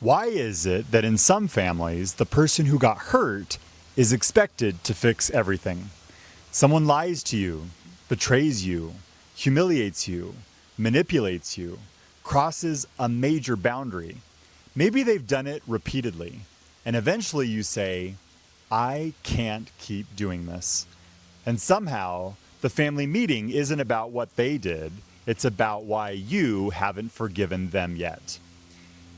Why is it that in some families, the person who got hurt is expected to fix everything? Someone lies to you, betrays you, humiliates you, manipulates you, crosses a major boundary. Maybe they've done it repeatedly, and eventually you say, I can't keep doing this. And somehow, the family meeting isn't about what they did, it's about why you haven't forgiven them yet.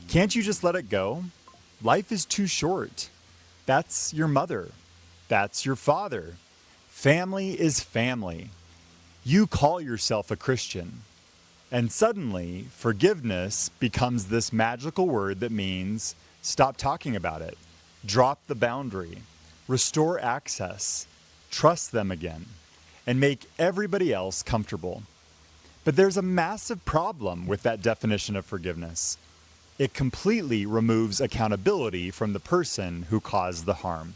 Can't you just let it go? Life is too short. That's your mother. That's your father. Family is family. You call yourself a Christian. And suddenly, forgiveness becomes this magical word that means stop talking about it, drop the boundary, restore access, trust them again, and make everybody else comfortable. But there's a massive problem with that definition of forgiveness. It completely removes accountability from the person who caused the harm.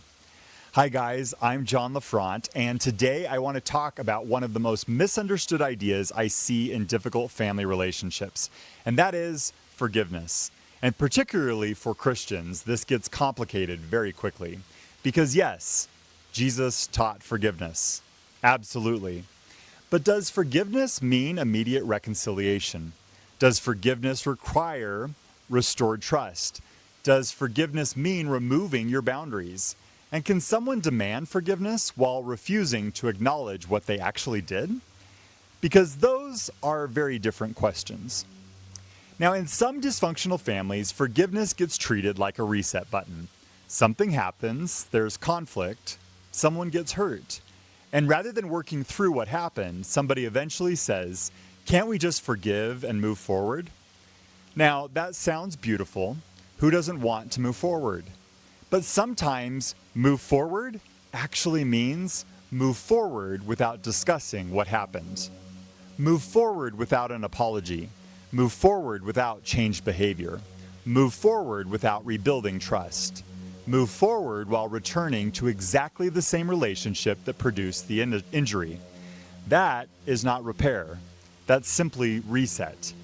Hi guys, I'm John LaFront, and today I want to talk about one of the most misunderstood ideas I see in difficult family relationships, and that is forgiveness. And particularly for Christians, this gets complicated very quickly. Because yes, Jesus taught forgiveness. Absolutely. But does forgiveness mean immediate reconciliation? Does forgiveness require restored trust? Does forgiveness mean removing your boundaries? And can someone demand forgiveness while refusing to acknowledge what they actually did? Because those are very different questions. Now, in some dysfunctional families, forgiveness gets treated like a reset button. Something happens, there's conflict, someone gets hurt. And rather than working through what happened, somebody eventually says, can't we just forgive and move forward? Now, that sounds beautiful. Who doesn't want to move forward? But sometimes move forward actually means move forward without discussing what happened. Move forward without an apology. Move forward without changed behavior. Move forward without rebuilding trust. Move forward while returning to exactly the same relationship that produced the injury. That is not repair. That's simply reset.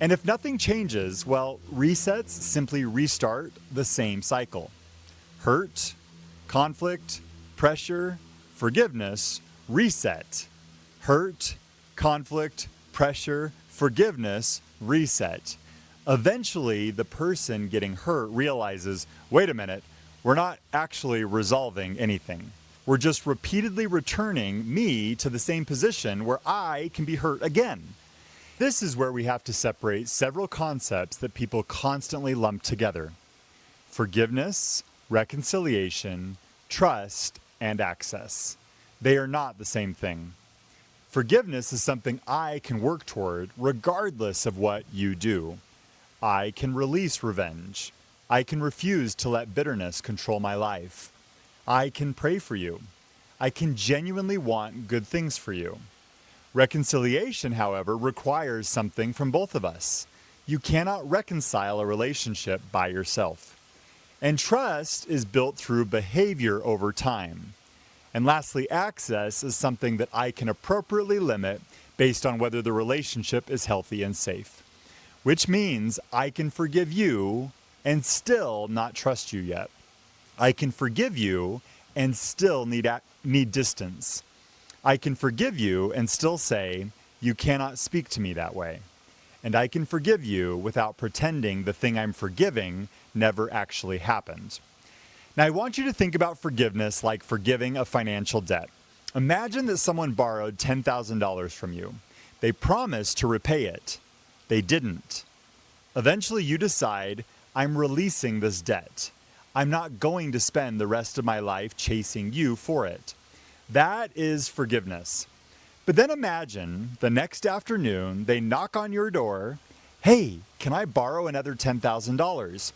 And if nothing changes, well, resets simply restart the same cycle. Hurt, conflict, pressure, forgiveness, reset. Hurt, conflict, pressure, forgiveness, reset. Eventually, the person getting hurt realizes, wait a minute, we're not actually resolving anything. We're just repeatedly returning me to the same position where I can be hurt again. This is where we have to separate several concepts that people constantly lump together. Forgiveness, reconciliation, trust, and access. They are not the same thing. Forgiveness is something I can work toward regardless of what you do. I can release revenge. I can refuse to let bitterness control my life. I can pray for you. I can genuinely want good things for you. Reconciliation, however, requires something from both of us. You cannot reconcile a relationship by yourself. And trust is built through behavior over time. And lastly, access is something that I can appropriately limit based on whether the relationship is healthy and safe. Which means I can forgive you and still not trust you yet. I can forgive you and still need distance. I can forgive you and still say, you cannot speak to me that way. And I can forgive you without pretending the thing I'm forgiving never actually happened. Now, I want you to think about forgiveness like forgiving a financial debt. Imagine that someone borrowed $10,000 from you. They promised to repay it. They didn't. Eventually, you decide, I'm releasing this debt. I'm not going to spend the rest of my life chasing you for it. That is forgiveness. But then imagine the next afternoon, they knock on your door. Hey, can I borrow another $10,000?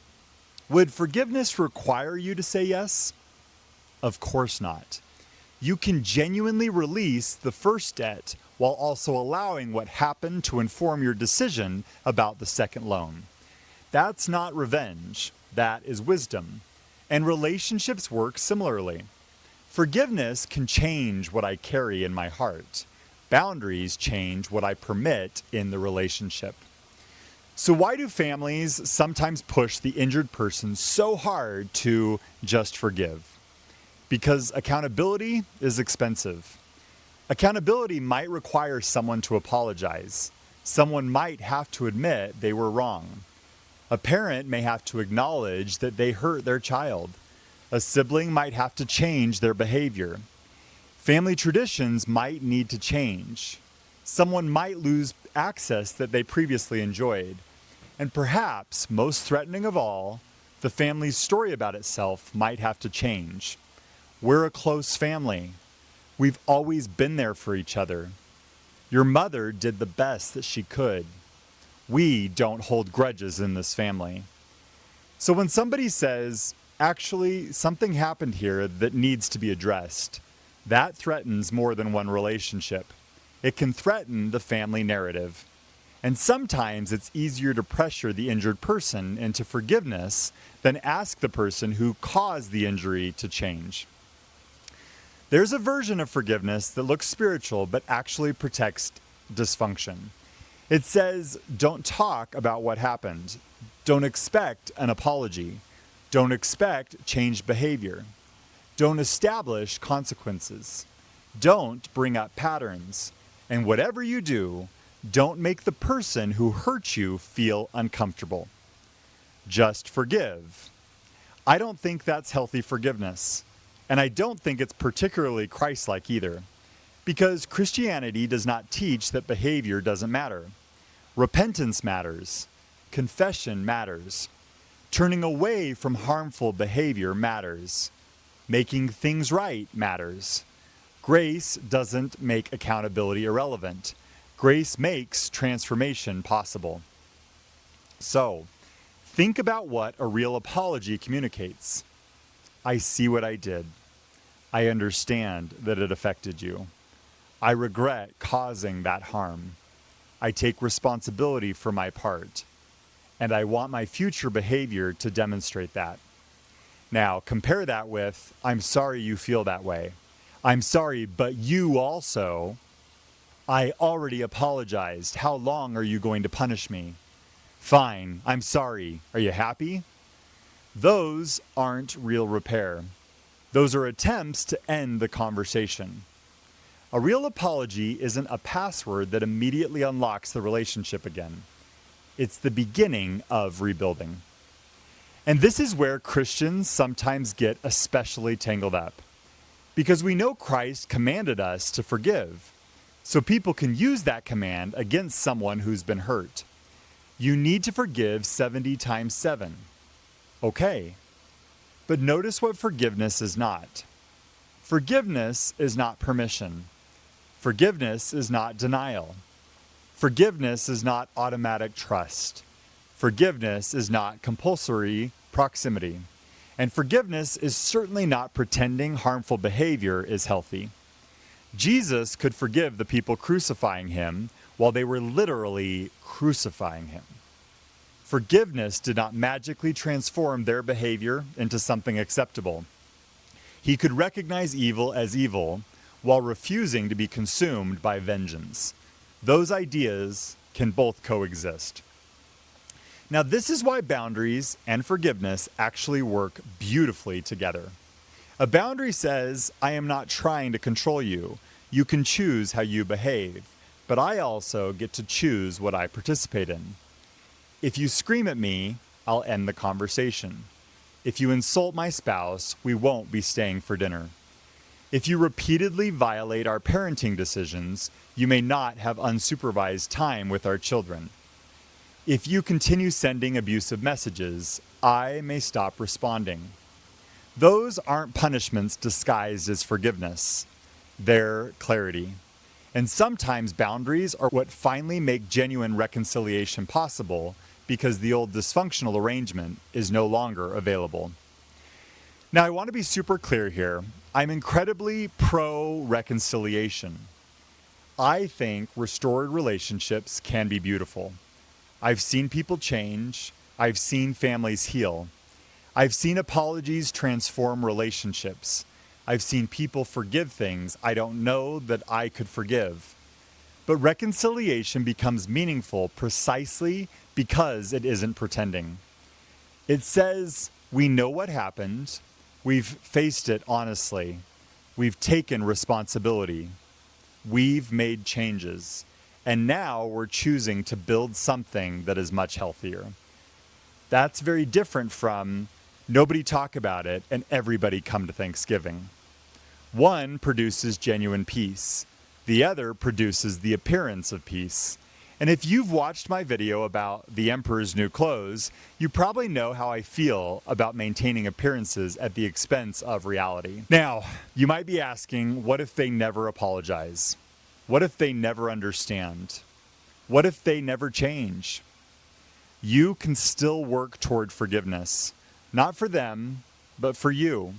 Would forgiveness require you to say yes? Of course not. You can genuinely release the first debt while also allowing what happened to inform your decision about the second loan. That's not revenge. That is wisdom. And relationships work similarly. Forgiveness can change what I carry in my heart. Boundaries change what I permit in the relationship. So why do families sometimes push the injured person so hard to just forgive? Because accountability is expensive. Accountability might require someone to apologize. Someone might have to admit they were wrong. A parent may have to acknowledge that they hurt their child. A sibling might have to change their behavior. Family traditions might need to change. Someone might lose access that they previously enjoyed. And perhaps, most threatening of all, the family's story about itself might have to change. We're a close family. We've always been there for each other. Your mother did the best that she could. We don't hold grudges in this family. So when somebody says, actually, something happened here that needs to be addressed, that threatens more than one relationship. It can threaten the family narrative. And sometimes it's easier to pressure the injured person into forgiveness than ask the person who caused the injury to change. There's a version of forgiveness that looks spiritual but actually protects dysfunction. It says, don't talk about what happened. Don't expect an apology. Don't expect changed behavior. Don't establish consequences. Don't bring up patterns. And whatever you do, don't make the person who hurt you feel uncomfortable. Just forgive. I don't think that's healthy forgiveness. And I don't think it's particularly Christ-like either. Because Christianity does not teach that behavior doesn't matter. Repentance matters. Confession matters. Turning away from harmful behavior matters. Making things right matters. Grace doesn't make accountability irrelevant. Grace makes transformation possible. So, think about what a real apology communicates. I see what I did. I understand that it affected you. I regret causing that harm. I take responsibility for my part. And I want my future behavior to demonstrate that. Now, compare that with, I'm sorry you feel that way. I'm sorry, but you also... I already apologized. How long are you going to punish me? Fine, I'm sorry. Are you happy? Those aren't real repair. Those are attempts to end the conversation. A real apology isn't a password that immediately unlocks the relationship again. It's the beginning of rebuilding. And this is where Christians sometimes get especially tangled up. Because we know Christ commanded us to forgive. So people can use that command against someone who's been hurt. You need to forgive 70 times 7. Okay. But notice what forgiveness is not. Forgiveness is not permission. Forgiveness is not denial. Forgiveness is not automatic trust. Forgiveness is not compulsory proximity. And forgiveness is certainly not pretending harmful behavior is healthy. Jesus could forgive the people crucifying him while they were literally crucifying him. Forgiveness did not magically transform their behavior into something acceptable. He could recognize evil as evil while refusing to be consumed by vengeance. Those ideas can both coexist. Now, this is why boundaries and forgiveness actually work beautifully together. A boundary says, I am not trying to control you. You can choose how you behave, but I also get to choose what I participate in. If you scream at me, I'll end the conversation. If you insult my spouse, we won't be staying for dinner. If you repeatedly violate our parenting decisions, you may not have unsupervised time with our children. If you continue sending abusive messages, I may stop responding. Those aren't punishments disguised as forgiveness. They're clarity. And sometimes boundaries are what finally make genuine reconciliation possible because the old dysfunctional arrangement is no longer available. Now, I want to be super clear here. I'm incredibly pro-reconciliation. I think restored relationships can be beautiful. I've seen people change. I've seen families heal. I've seen apologies transform relationships. I've seen people forgive things I don't know that I could forgive. But reconciliation becomes meaningful precisely because it isn't pretending. It says, we know what happened, we've faced it honestly, we've taken responsibility, we've made changes, and now we're choosing to build something that is much healthier. That's very different from nobody talk about it and everybody come to Thanksgiving. One produces genuine peace. The other produces the appearance of peace. And if you've watched my video about the Emperor's New Clothes, you probably know how I feel about maintaining appearances at the expense of reality. Now, you might be asking, what if they never apologize? What if they never understand? What if they never change? You can still work toward forgiveness, not for them, but for you,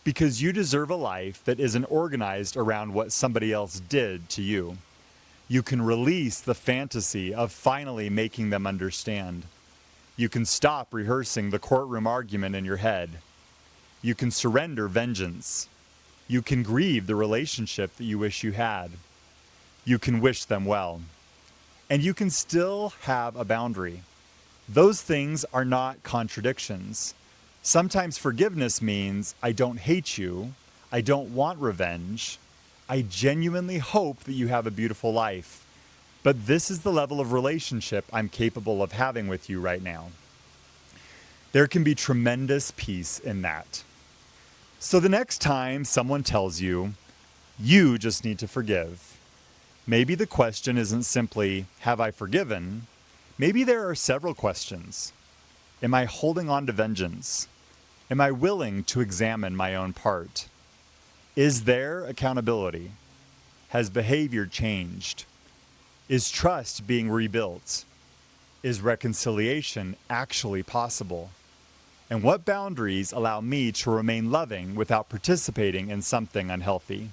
because you deserve a life that isn't organized around what somebody else did to you. You can release the fantasy of finally making them understand. You can stop rehearsing the courtroom argument in your head. You can surrender vengeance. You can grieve the relationship that you wish you had. You can wish them well. And you can still have a boundary. Those things are not contradictions. Sometimes forgiveness means I don't hate you, I don't want revenge, I genuinely hope that you have a beautiful life, but this is the level of relationship I'm capable of having with you right now. There can be tremendous peace in that. So the next time someone tells you, you just need to forgive, maybe the question isn't simply, have I forgiven? Maybe there are several questions. Am I holding on to vengeance? Am I willing to examine my own part? Is there accountability? Has behavior changed? Is trust being rebuilt? Is reconciliation actually possible? And what boundaries allow me to remain loving without participating in something unhealthy?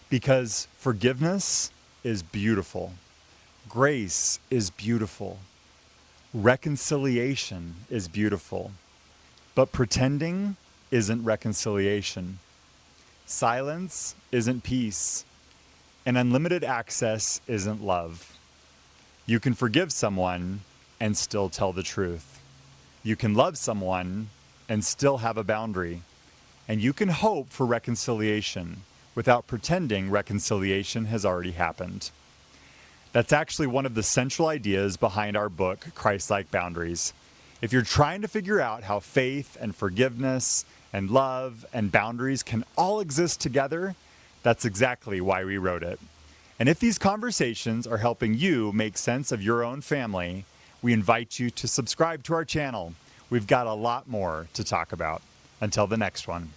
Because forgiveness is beautiful. Grace is beautiful. Reconciliation is beautiful. But pretending isn't reconciliation. Silence isn't peace. And unlimited access isn't love. You can forgive someone and still tell the truth. You can love someone and still have a boundary. And you can hope for reconciliation without pretending reconciliation has already happened. That's actually one of the central ideas behind our book, Christ-like Boundaries. If you're trying to figure out how faith and forgiveness and love and boundaries can all exist together, that's exactly why we wrote it. And if these conversations are helping you make sense of your own family, we invite you to subscribe to our channel. We've got a lot more to talk about. Until the next one.